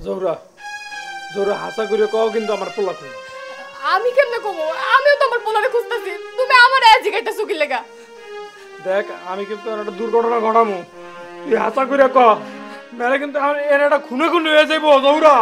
জোহরা জোহরা হাসা করে কও কিন্তু আমার পোলা কই। আমি কেমনে কমো? আমিও তো আমার পোলারে খুঁজতাছি, তুমি আমার আজই গাইতাছো কি লাগা? দেখ আমি কিন্তু একটা দুর্ঘটনা ঘটামু, তুই হাসা করে ক, মেরে কিন্তু এর একটা খুনে খুনে হয়ে যাইব। জোহরা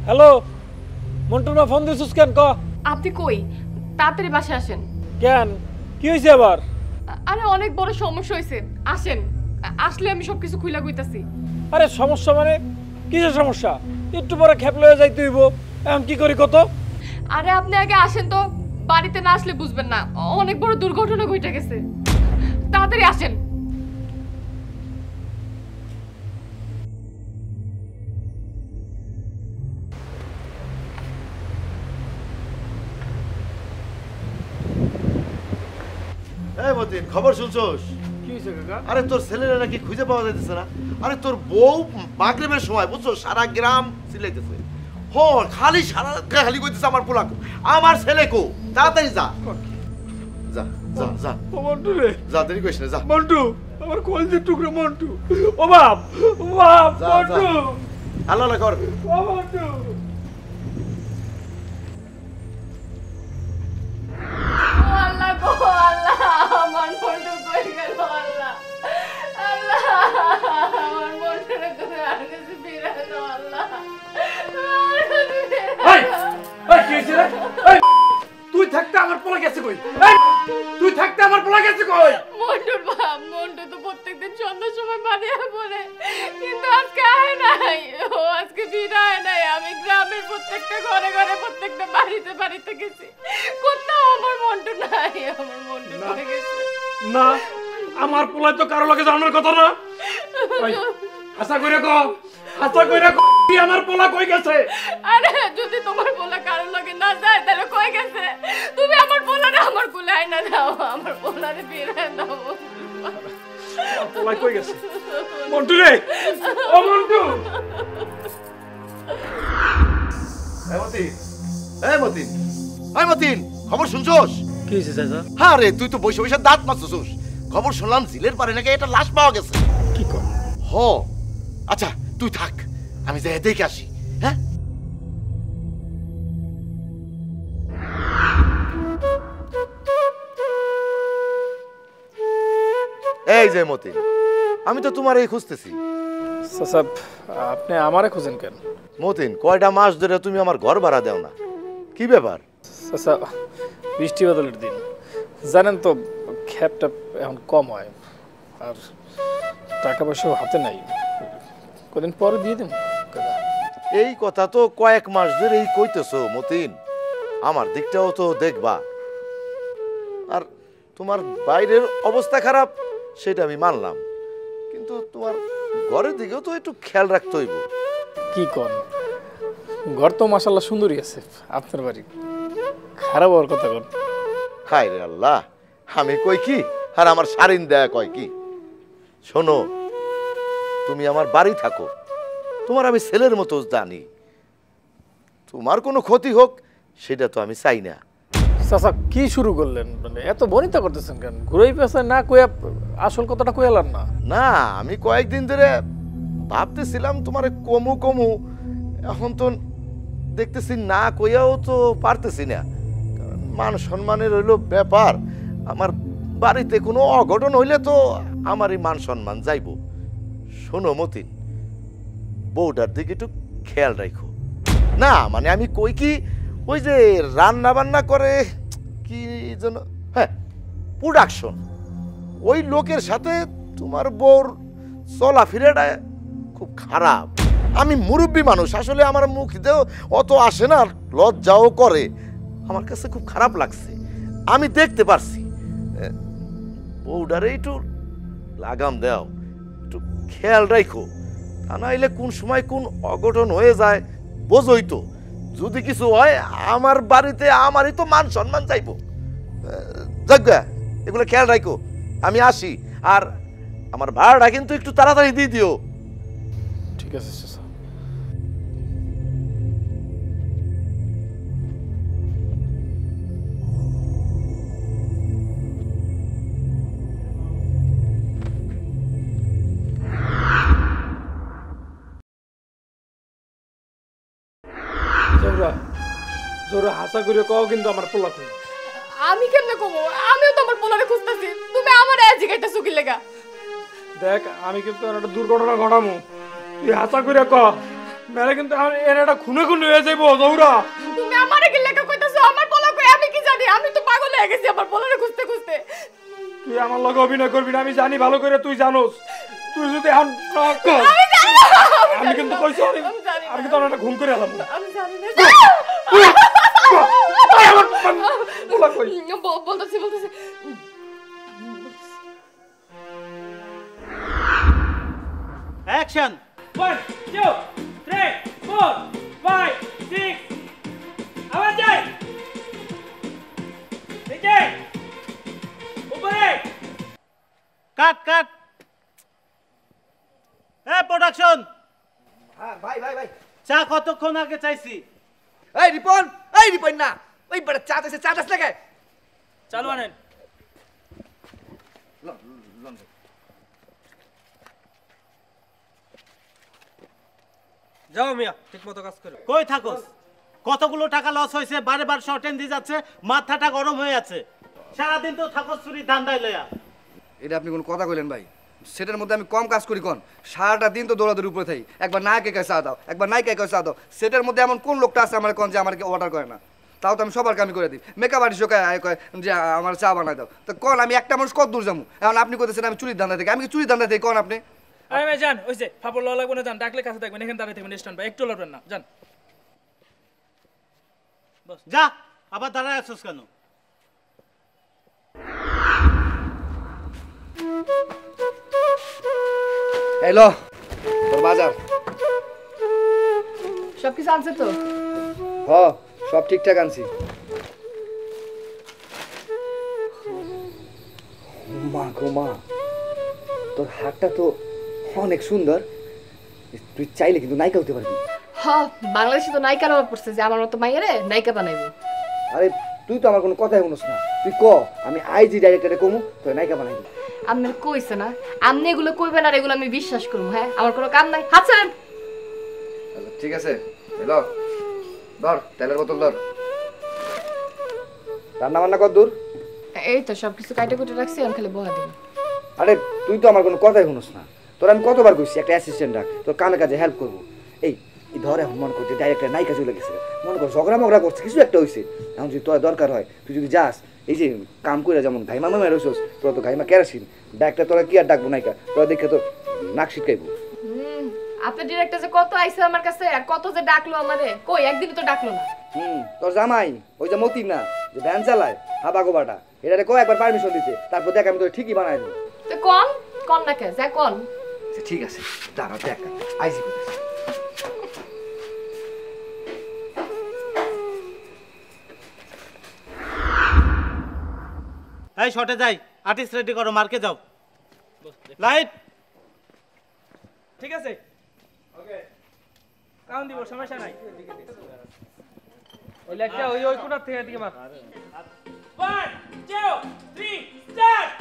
হ্যালো মন্টুরা, ফোন দিছিস কেন? ক আপনি কই? তাড়াতাড়ি বাসায় আসেন। কেন, কি হয়েছে আবার? আরে অনেক বড় সমস্যা হয়েছে, আসেন। আসলে আমি সবকিছু খুইলা কইতাছি। আরে সমস্যা মানে কিসের সমস্যা? একটু পরে খেপ লয়ে যাইতে হইব, এখন কি করি কত? আরে আপনি আগে আসেন তো, বাড়িতে না আসলে বুঝবেন না, অনেক বড় দুর্ঘটনা ঘটে গেছে। তাড়াতাড়ি আসেন। এই মতিন, খবর শুনছস? কি হয়েছে কাকা? আরে তোর ছেলেরা নাকি খুঁজে পাওয়া যাইতেছে না। আরে তোর বউ মাগরিবের সময় বুঝছো সারা গ্রাম চিল্লাইতেছে। খালি সারা খালি কইতেছে আমার পোলা কো, আমার ছেলে কো, তাড়াতাড়ি যা যা যা যা। ও মন্টু রে, যা, দেরি করিস না, যা। মন্টু আমার কলজের টুকরো মন্টু। ও বাপ, ও বাপ, যা, যা। মন্টু, আল্লাহ না কর। ও মন্টু। আল্লাহ গো আল্লাহ, আমার মন্টু কই গেল? আল্লাহ আল্লাহ, আমার মন্টুরে তুমি আর কাছে ফিরে দাও। আল্লাহ এই এই কি হইছে রে? এই তুই থাকতে আমার পোলা গেছে কই? এই তুই থাকতে আমার পোলা গেছে কই? মন্টুর বাপ, মন্টু তো প্রত্যেকদিন সন্ধ্যার সময় বাড়িয়ে পড়ে, কিন্তু আজকে আয় নাই। ও আজকে ফিরে নাই। আমি গ্রামের প্রত্যেকটা ঘরে ঘরে প্রত্যেকটা বাড়িতে বাড়িতে গেছি, কোথাও আমার মন্টু নাই। আমার মন্টু কই গেছে? না, আমার পোলাই তো কারো লাগে জানার কথা না। ওই আশা কইরা কও, আশা কইরা কও কি আমার পোলা কই গেছে? আরে যদি তোমার পোলা কারোর লাগে না যায় তাহলে কই গেছে? তুমি আমার পোলারে আমার কোলে আইনা দাও, আমার পোলারে ফিরে দাও। আমার পোলা কই গেছে? মন্টু রে, ও মন্টু। এই মতিন, এই মতিন, এই মতিন, খবর শুনছস? কি হইছে চাচা? হ্যাঁ রে, তুই তো বসে বসে দাঁত মারছস। খবর শুনলাম জিলের পারে নাকি একটা লাশ পাওয়া গেছে। কি কর? হ, আচ্ছা তুই থাক, আমি যাই দেখে আসি। হ্যাঁ, এই যে মতিন, আমি তো তোমার এই খুঁজতেছি। চাচা আপনি আমারে খুঁজেন কেন? মতিন, কয়টা মাস ধরে তুমি আমার ঘর ভাড়া দেও না, কি ব্যাপার? চাচা বৃষ্টি বাদলের দিন, জানেন তো খ্যাপটা এখন কম হয়, আর টাকা পয়সাও হাতে নাই, কদিন পরে দিয়ে দিন। এই কথা তো কয়েক মাস ধরে এই কইতেছো মতিন, আমার দিকটাও তো দেখবা। আর তোমার বাইরের অবস্থা খারাপ সেটা আমি মানলাম, কিন্তু তোমার ঘরের দিকেও তো একটু খেয়াল রাখতে হইব। কি কন, ঘর তো মাশাআল্লাহ সুন্দরই আছে, আপনার বাড়ি খারাপ হওয়ার কথা কন? হায় রে আল্লাহ, আমি কই কি আর আমার সারিন দেয়া কয় কি? শোনো, তুমি আমার বাড়ি থাকো, তোমার আমি ছেলের মতো জানি, তোমার কোনো ক্ষতি হোক সেটা তো আমি চাই না। চাচা কি শুরু করলেন, মানে এত বনিতা করতেছেন কেন? ঘুরেই পেছায় না কইয়া আসল কথাটা কইলাম না? না, আমি কয়েকদিন ধরে ভাবতেছিলাম তোমারে কমু কমু, এখন তো দেখতেছি না কইয়াও তো পারতেছি না, কারণ মান সম্মানের হইলো ব্যাপার। আমার বাড়িতে কোনো অঘটন হইলে তো আমারই মান সম্মান যাইব। শোনো মতিন, বউটার দিকে একটু খেয়াল রাখো। না মানে আমি কই কি, ওই যে রান্না বান্না করে কি যেন, হ্যাঁ প্রোডাকশন, ওই লোকের সাথে তোমার বউর চলাফেরাটা খুব খারাপ। আমি মুরব্বী মানুষ, আসলে আমার মুখ দিয়েও অত আসে না, লজ্জাও করে। আমার কাছে খুব খারাপ লাগছে, আমি দেখতে পারছি। বউডারে একটু লাগাম দাও, একটু খেয়াল রাখো, তা নাইলে কোন সময় কোন অঘটন হয়ে যায় বোঝই তো। যদি কিছু হয় আমার বাড়িতে আমারই তো মান সম্মান চাইবো। যজ্ঞা এগুলো খেয়াল রাখো, আমি আসি। আর আমার ভাড়াটা কিন্তু একটু তাড়াতাড়ি দিয়ে দিও। ঠিক আছে চাচা। জোরা জোরা হাসা করে কও কিন্তু আমার পোলা কই। আমি কেমনে কমো? আমিও তো আমার পোলারে খুঁজতেছি, তুমি আমার আজ জিগাইতেছো কি লেগা? দেখ আমি কিন্তু একটা দুর্ঘটনা ঘটামু, তুই হাসা করে ক, মেরে কিন্তু এর একটা খুনে খুনে হয়ে যাইবো। জোরা তুমি আমারে কি লেগা কইতাছো? আমার পোলা কই? আমি কি জানি? আমি তো পাগল হয়ে গেছি আমার পোলারে খুঁজতে খুঁজতে। তুই আমার লগে অভিনয় করবি না, আমি জানি ভালো করে, তুই জানোস। তুই যদি আমি জানি না, আমি কিন্তু কইছি আমি জানি আমি কিন্তু একটা ঘুম করে এলাম। আমি জানি না। বলতেছি বলতেছি অ্যাকশন 1 2 3 4 5 6 আবার যাই নিচে উপরে কাট কাট প্রোডাকশন। হ্যাঁ ভাই ভাই ভাই, চা কতক্ষণ আগে চাইছি? এই রিপন না, ওই বড় চা দেছে, চা দাস লাগে চালু আনেন। যাও মিয়া, ঠিক মতো কাজ করো। কই থাকোস? কতগুলো টাকা লস হয়েছে, বারে বার শর্টেন দিয়ে যাচ্ছে, মাথাটা গরম হয়ে আছে। সারাদিন তো থাকোস চুরি ধান্দায় লয়া। এটা আপনি কোন কথা কইলেন ভাই? সেটার মধ্যে আমি কম কাজ করি কোন? সারাটা দিন তো দৌড়াদৌড়ি উপরে থাকি, একবার নায়কে কাছে চা দাও, একবার নায়িকায় কাছে চা দাও। সেটার মধ্যে এমন কোন লোকটা আছে আমার কোন যে আমাকে অর্ডার করে না? তাও তো আমি সবার কামি করে দিই। মেকআপ আর্টিস্ট কয় যে আমার চা বানাই দাও, তো কোন আমি একটা মানুষ কত দূর যাবো? এখন আপনি কইতেছেন আমি চুরির ধান্দা থেকে, আমি কি চুরির ধান্দা থেকে কোন আপনি? আরে ভাই যান, ওই যে ফাপড় লওয়া লাগবে না, যান, ডাকলে কাছে থাকবেন, এখানে দাঁড়িয়ে থাকবেন স্ট্যান্ড বাই, একটু লড়বেন না, যান। যা, আবার দাঁড়ায় আছিস কেন? এই লো তোর বাজার। সবকিছু আনছে তো? হ, সব ঠিকঠাক আনছি। মা গো মা, তোর হাতটা তো অনেক সুন্দর, তুই চাইলে কিন্তু নায়িকা হতে পারবি। হ্যাঁ, বাংলাদেশে তো নায়িকার অভাব পড়ছে যে আমার মতো মাইয়ারে নায়িকা বানাইবো। আরে তুই তো আমার কোনো কথাই শুনোস না, তুই ক আমি আইজি ডাইরেক্টরে কমু তোর নায়িকা বানাই দিবি। আপনার কইছে না আপনি এগুলো কইবেন আর এগুলো আমি বিশ্বাস করবো? হ্যাঁ, আমার কোনো কাম নাই। হাত ছাড়েন। ঠিক আছে, এলো ধর তেলের বোতল ধর। রান্না বান্না কর দূর? এই তো সবকিছু কাটে কুটে রাখছি, আমি খালি বহা দিন। আরে তুই তো আমার কোনো কথাই শুনোস না, তোর আমি কতবার কইছি একটা অ্যাসিস্ট্যান্ট রাখ, তোর কামে কাজে হেল্প করবো। এই ধর এখন মনে করছে ডাইরেক্টর নায়িকা চলে গেছে, মনে কর ঝগড়া মগড়া করছে, কিছু একটা হয়েছে, এখন যদি তোর দরকার হয় তুই যদি যাস, এই যে কাম করে যেমন ঘাইমা মামা রয়েছিস, তোরা তো ঘাইমা কেরাসিন ডাক্তার, তোরা কি আর ডাকবো নায়িকা, তোরা দেখে তো নাক শিটকাইবো। আপনার ডিরেক্টর যে কত আইছে আমার কাছে আর কত যে ডাকলো আমারে, কই একদিন তো ডাকলো না। তোর জামাই ওই যে মতিন না, যে ভ্যান চালায় হাবাগোবাটা, এটারে কয় একবার পারমিশন দিতে, তারপর দেখ আমি তোর ঠিকই বানাই দেবো। তো কোন কোন না কে যা কোন? ঠিক আছে দাঁড়া দেখ আইজি। এই শর্টে যাই, আর্টিস্ট রেডি করো, মার্কে যাও। লাইট ঠিক আছে, ওকে, কাউন্ট দিব, সমস্যা নাই। ওই লেগটা ওই ওই কোণার থেকে এদিকে মার। 1 2 3 স্টার্ট।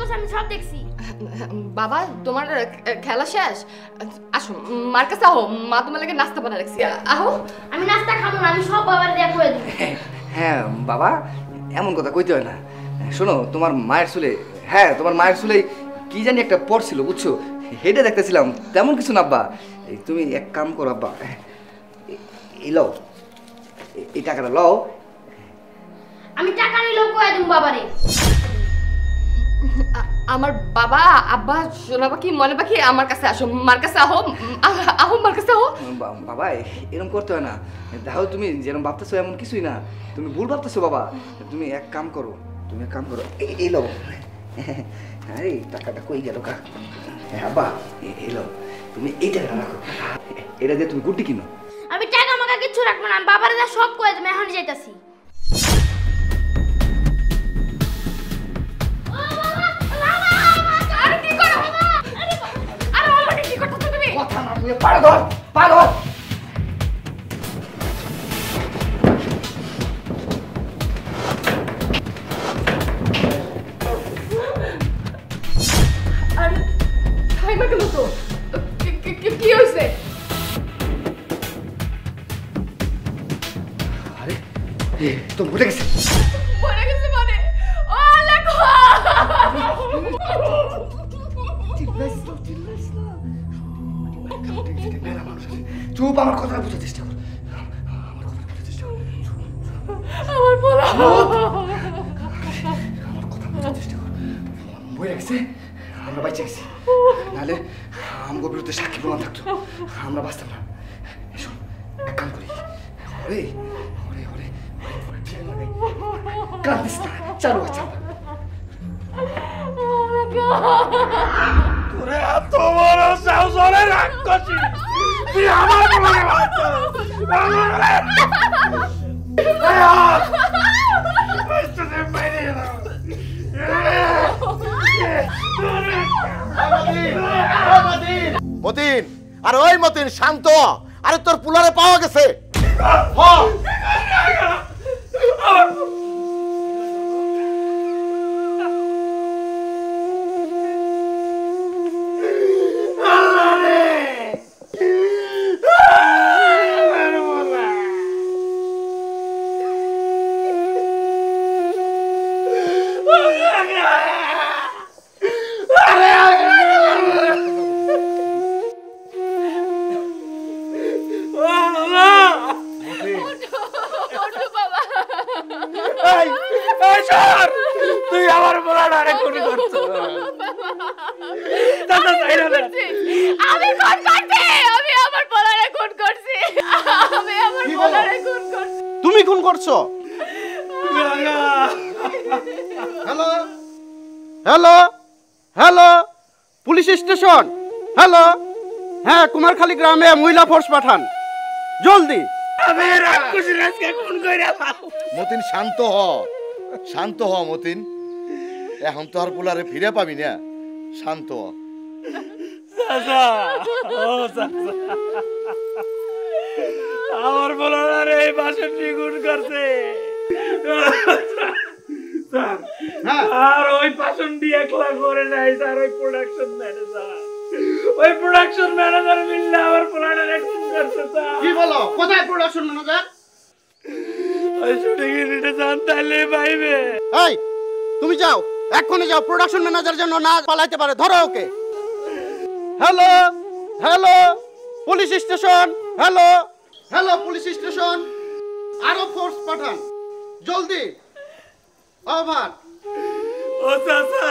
বলছে আমি সব দেখছি। বাবা তোমার খেলা শেষ, আসো মার কাছে আহো, মা তোমার লাগে নাস্তা বানা রাখছি, আহো। আমি নাস্তা খাবো না, আমি সব বাবার দিয়ে কয়ে দিব। হ্যাঁ বাবা, এমন কথা কইতে হয় না। শোনো, তোমার মায়ের চুলে, হ্যাঁ তোমার মায়ের চুলে কি জানি একটা পড়ছিল বুঝছো, হেঁটে দেখতেছিলাম, তেমন কিছু না আব্বা। তুমি এক কাম করো আব্বা, এই লও, এই টাকাটা লও। আমি টাকা নিলেও কয়ে দিব বাবারে। আমার বাবা আব্বা সোনা পাখি মনে পাখি আমার কাছে আসো, মার কাছে আহো, আহো মার কাছে আহো। বাবা এরকম করতে হয় না, দেখো তুমি যেরকম ভাবতেছো এমন কিছুই না, তুমি ভুল ভাবতেছো বাবা। তুমি এক কাম করো, এই লও। আরে টাকাটা কই গেল কা? আব্বা এই লও, তুমি এই টাকাটা রাখো, এটা দিয়ে তুমি গুড্ডি কিনো। আমি টাকা মাকা কিছু রাখবো না, আমি বাবারে যা সব কয়ে দিব, এখন যাইতাছি। কথা না বলে পাগল পাগল। আরে থাইমা গেল তো, কি হয়েছে? আরে তো ভুলে গেছে, পড়ে গেছে মানে ও লেখো। চুপ, আমার কথা বুঝার চেষ্টা কর, আমার বলা বই রাখছে, আমরা বাইচে গেছি, নাহলে আমার বিরুদ্ধে সাক্ষী প্রমাণ থাকতো, আমরা বাঁচতাম না। শোন, এক কাম করি, ওরে ওরে ওরে কাঁদিস না, চালু আছে। তোরে এত বড় সাহস ওরে রাক্ষসী, তুই আমার বলে মতিন, আর ওই মতিন শান্ত, আরে তোর পুলারে পাওয়া গেছে। তুই আমার বলাটা রে কোন করছো? দাদা চাইরা না, আমি কোন করছি? আমি আমার বলারে কোন করছি? আমি আমার বলারে কোন করছি? তুমি খুন করছো? Hello hello hello, police station, hello. হ্যাঁ, কুমারখালী গ্রামে মহিলা ফোর্স পাঠান জলদি। আমি রাক্ষসী রাজকে খুন কইরা দাও। মতিন শান্ত হ, শান্ত হ মতিন, এখন তো আর পুলারে ফিরে পাবি না, শান্ত হ। চাচা, ও চাচা, আমার বলার এই বাসনটি খুন করছে। আর ওই বাসনটি একলা করে নাই স্যার, ওই প্রোডাকশন ম্যানেজার, ওই প্রোডাকশন ম্যানেজার মিললে আমার প্ল্যানের খুন করছে স্যার। কি বলো, কোথায় প্রোডাকশন ম্যানেজার? ওই শুটিং ইউনিটে যান, তাইলে পাইবে। এই তুমি যাও, এক্ষুনি যাও, প্রোডাকশন ম্যানেজার যেন না পালাইতে পারে, ধরো ওকে। Hello hello, police station, hello hello, police station, আরো ফোর্স পাঠান জলদি। ওভার। ও চাচা,